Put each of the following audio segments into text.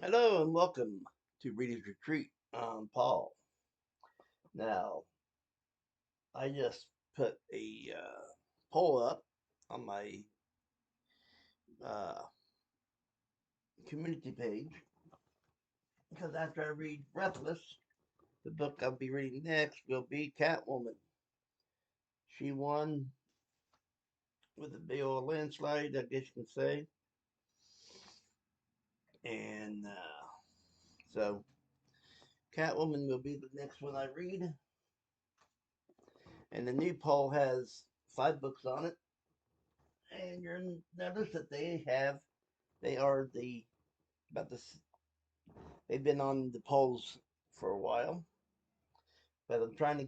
Hello and welcome to Reader's Retreat. I'm Paul. Now, I just put a poll up on my uh, community page because after I read Breathless, the book I'll be reading next will be Catwoman. She won with a big old landslide, I guess you can say. And so, Catwoman will be the next one I read. And the new poll has 5 books on it. And you'll notice that they are about the they've been on the polls for a while, but I'm trying to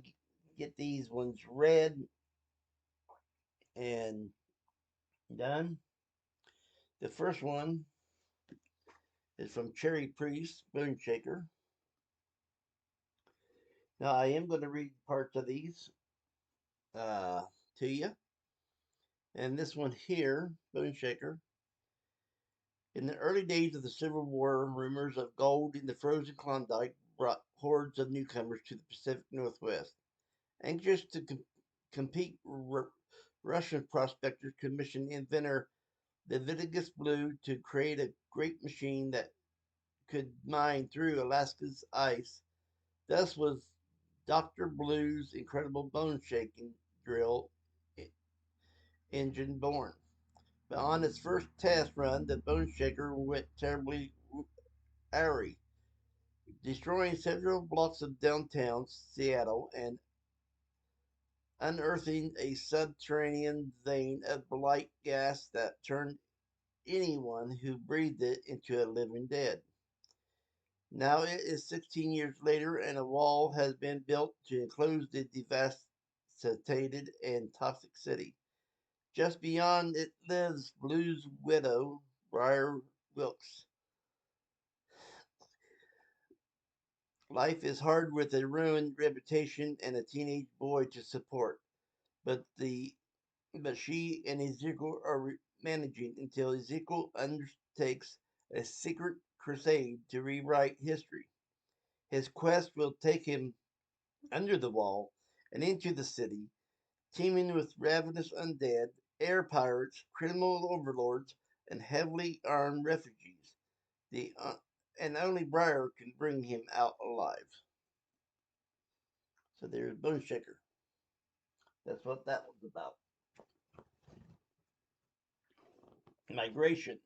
get these ones read and done. The first one is from Cherry Priest, Bone Shaker. Now I am going to read parts of these uh, to you. And this one here, Bone Shaker. In the early days of the Civil War, rumors of gold in the frozen Klondike brought hordes of newcomers to the Pacific Northwest. Anxious to compete, Russian prospectors commissioned inventor Leviticus Blue to create a great machine that could mine through Alaska's ice. Thus was Dr. Blue's incredible bone shaking drill engine born. But on its first test run, the bone shaker went terribly awry, destroying several blocks of downtown Seattle and unearthing a subterranean vein of blight gas that turned anyone who breathed it into a living dead. Now it is 16 years later, and a wall has been built to enclose the devastated and toxic city. Just beyond it lives Blue's widow, Briar Wilkes. Life is hard with a ruined reputation and a teenage boy to support, but the but she and Ezekiel are managing until Ezekiel undertakes a secret crusade to rewrite history. His quest will take him under the wall and into the city, teeming with ravenous undead, air pirates, criminal overlords, and heavily armed refugees. The and only Briar can bring him out alive. So there's Bone Shaker. That's what that was about. Migration.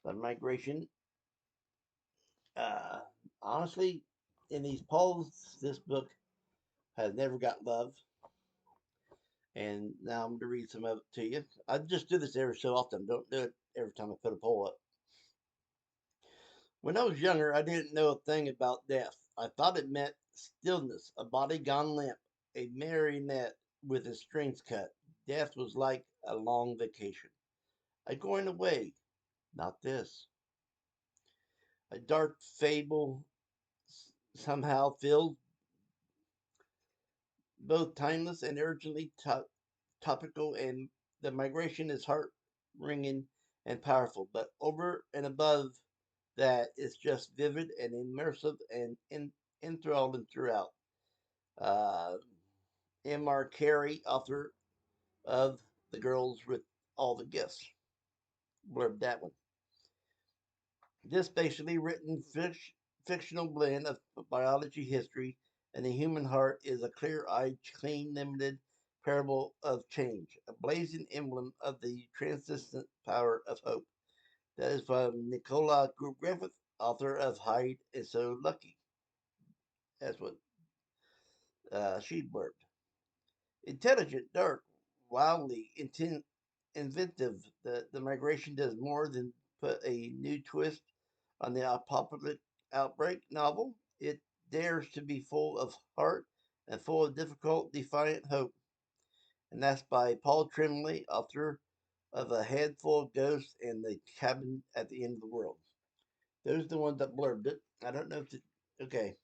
But migration, uh, honestly, in these polls, this book has never got love. And now I'm going to read some of it to you. I just do this every so often. Don't do it every time I put a poll up. When I was younger, I didn't know a thing about death. I thought it meant stillness, a body gone limp, a marionette with its strings cut. Death was like a long vacation. A going away. Not this. A dark fable somehow filled both timeless and urgently topical, and the migration is heart wringing and powerful. But over and above that, it's just vivid and immersive and enthralling throughout. Uh, M.R. Carey, author of The Girls with All the Gifts, blurb that one. This basically written fictional blend of biology, history, and the human heart is a clear-eyed, clean-limited parable of change, a blazing emblem of the transcendent power of hope. That is from Nicola Griffith, author of Hyde is So Lucky. That's what she blurbed. Intelligent, dark, wildly inventive, the migration does more than put a new twist on the apocalyptic outbreak novel. It dares to be full of heart and full of difficult, defiant hope. And that's by Paul Tremblay, author of A Handful of Ghosts and The Cabin at the End of the World. Those are the ones that blurbed it. I don't know if okay,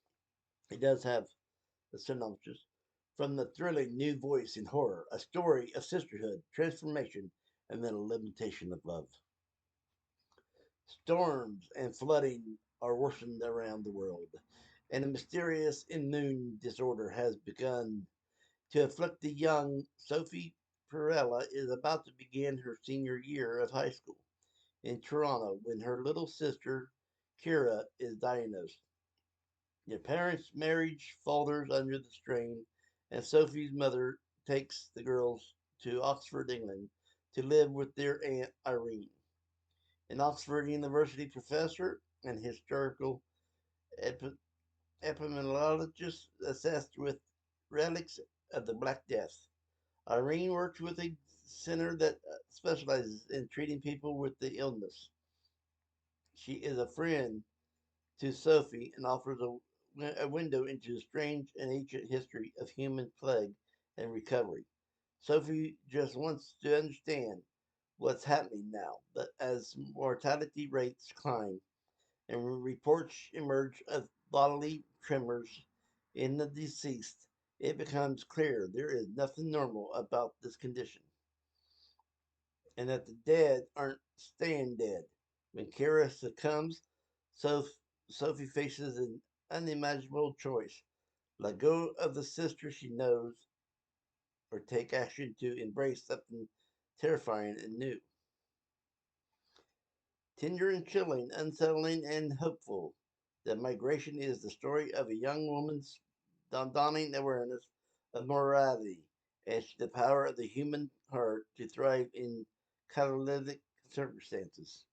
it does have the synopsis. From the thrilling new voice in horror, a story of sisterhood, transformation, and then a limitation of love. Storms and flooding are worsened around the world, and a mysterious immune disorder has begun to afflict the young. Sophie Perella is about to begin her senior year of high school in Toronto when her little sister, Kira, is diagnosed. Their parents' marriage falters under the strain, and Sophie's mother takes the girls to Oxford, England, to live with their aunt Irene, an Oxford University professor and historical epi- epidemiologist assessed with relics of the Black Death. Irene works with a center that specializes in treating people with the illness. She is a friend to Sophie and offers a window into the strange and ancient history of human plague and recovery. Sophie just wants to understand what's happening now, but as mortality rates climb and reports emerge of bodily tremors in the deceased, it becomes clear there is nothing normal about this condition, and that the dead aren't staying dead. When Kara succumbs, Soph- Sophie faces an unimaginable choice: let go of the sister she knows, or take action to embrace something terrifying and new. Tender and chilling, unsettling and hopeful, The Migration is the story of a young woman's dawning awareness of morality and the power of the human heart to thrive in catalytic circumstances.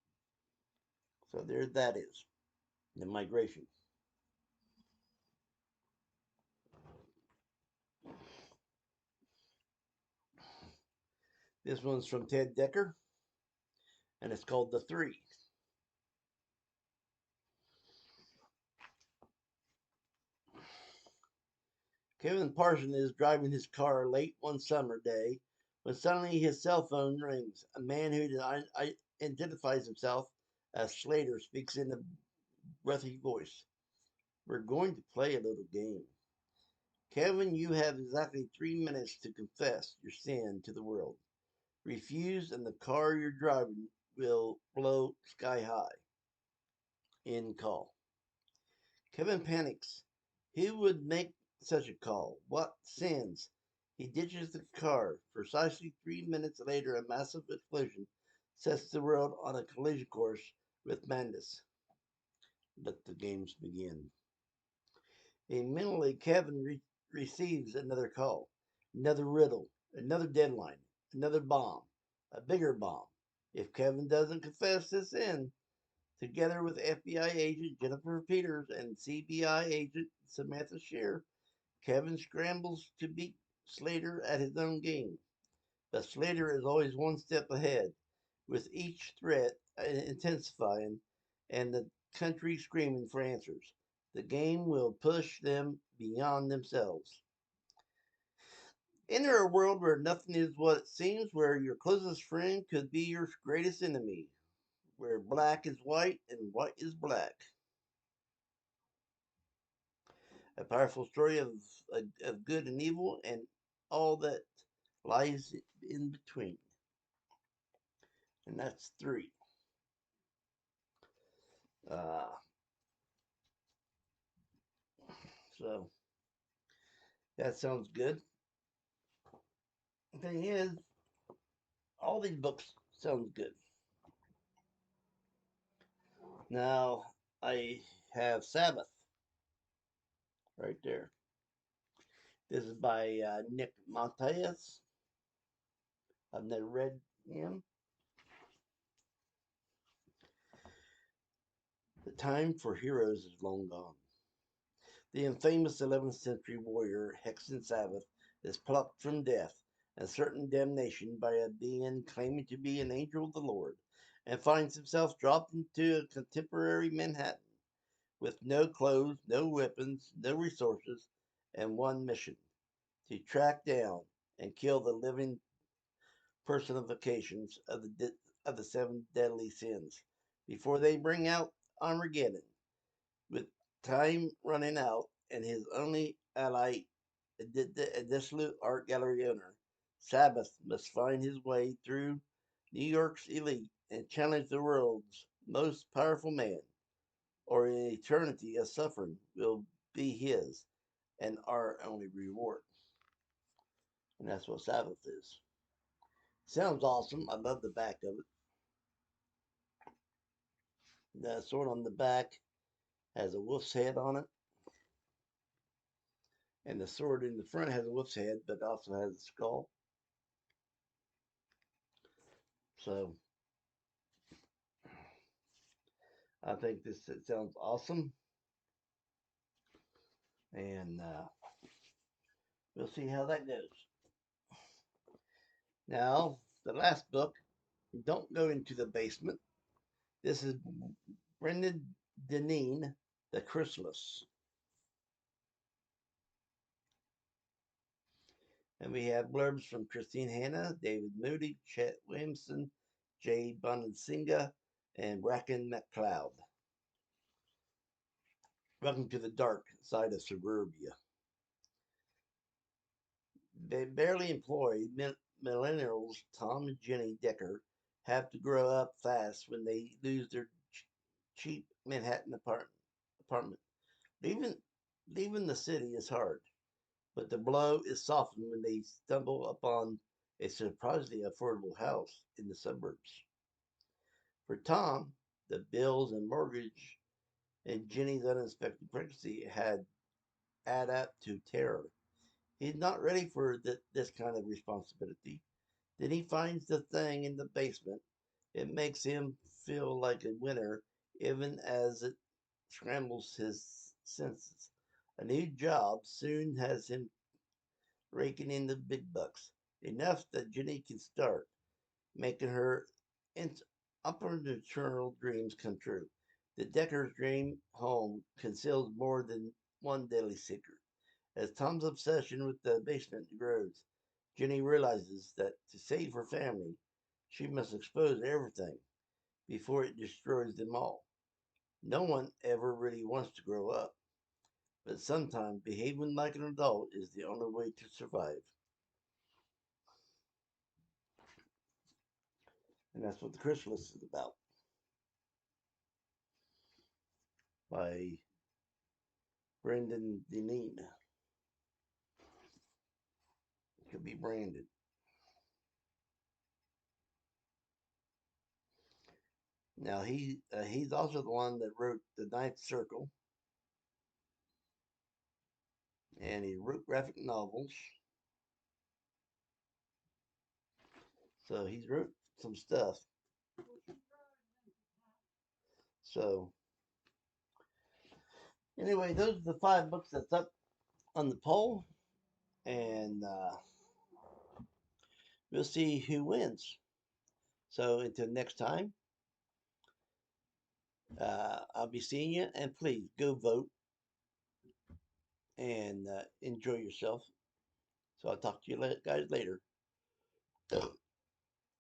So there that is. The Migration. This one's from Ted Decker, and it's called The Three. Kevin Parson is driving his car late one summer day when suddenly his cell phone rings. A man who identifies himself as Slater speaks in a breathy voice. We're going to play a little game. Kevin, you have exactly 3 minutes to confess your sin to the world. Refuse, and the car you're driving will blow sky high. End call. Kevin panics. Who would make such a call? What sins? He ditches the car. Precisely 3 minutes later, a massive explosion sets the world on a collision course with madness. Let the games begin. Immediately, Kevin receives another call, another riddle, another deadline, another bomb, a bigger bomb. If Kevin doesn't confess this in, together with FBI agent Jennifer Peters and CBI agent Samantha Shear, Kevin scrambles to beat Slater at his own game. But Slater is always one step ahead, with each threat intensifying and the country screaming for answers. The game will push them beyond themselves. Enter a world where nothing is what it seems, where your closest friend could be your greatest enemy, where black is white and white is black. A powerful story of good and evil and all that lies in between. And that's three. Uh, so that sounds good. The thing is, all these books sound good. Now I have Sabbath right there. This is by Nick Montias. I've never read him. The time for heroes is long gone. The infamous 11th century warrior Hexen Sabbath is plucked from death and certain damnation by a being claiming to be an angel of the Lord, and finds himself dropped into a contemporary Manhattan with no clothes, no weapons, no resources, and one mission: to track down and kill the living personifications of the seven deadly sins before they bring out Armageddon. With time running out and his only ally, a dissolute art gallery owner, Sabbath must find his way through New York's elite and challenge the world's most powerful man, or in eternity of suffering, will be his and our only reward. And that's what Sabbath is. Sounds awesome. I love the back of it. The sword on the back has a wolf's head on it, and the sword in the front has a wolf's head, but also has a skull. So I think this sounds awesome, and we'll see how that goes. Now, the last book, Don't Go Into the Basement. This is Brendan Deneen, The Chrysalis. And we have blurbs from Christine Hanna, David Moody, Chet Williamson, Jay Bonansinga, and Bracken McLeod. Welcome to the dark side of suburbia. They barely employed millennials Tom and Jenny Decker have to grow up fast when they lose their cheap Manhattan apartment. Leaving the city is hard, but the blow is softened when they stumble upon a surprisingly affordable house in the suburbs. For Tom, the bills and mortgage and Jenny's unexpected pregnancy had add up to terror. He's not ready for this kind of responsibility. Then he finds the thing in the basement. It makes him feel like a winner, even as it scrambles his senses. A new job soon has him raking in the big bucks, enough that Jenny can start making her entrepreneurial dreams come true. The Decker's dream home conceals more than one deadly secret. As Tom's obsession with the basement grows, Jenny realizes that to save her family, she must expose everything before it destroys them all. No one ever really wants to grow up, but sometimes behaving like an adult is the only way to survive. And that's what the Chrysalis is about by Brendan Deneen. It could be branded. Now he's also the one that wrote The Ninth Circle, and he wrote graphic novels. So he's wrote some stuff. So anyway, those are the 5 books that's up on the poll, and we'll see who wins. So until next time, I'll be seeing you, and please go vote and enjoy yourself. So I'll talk to you guys later.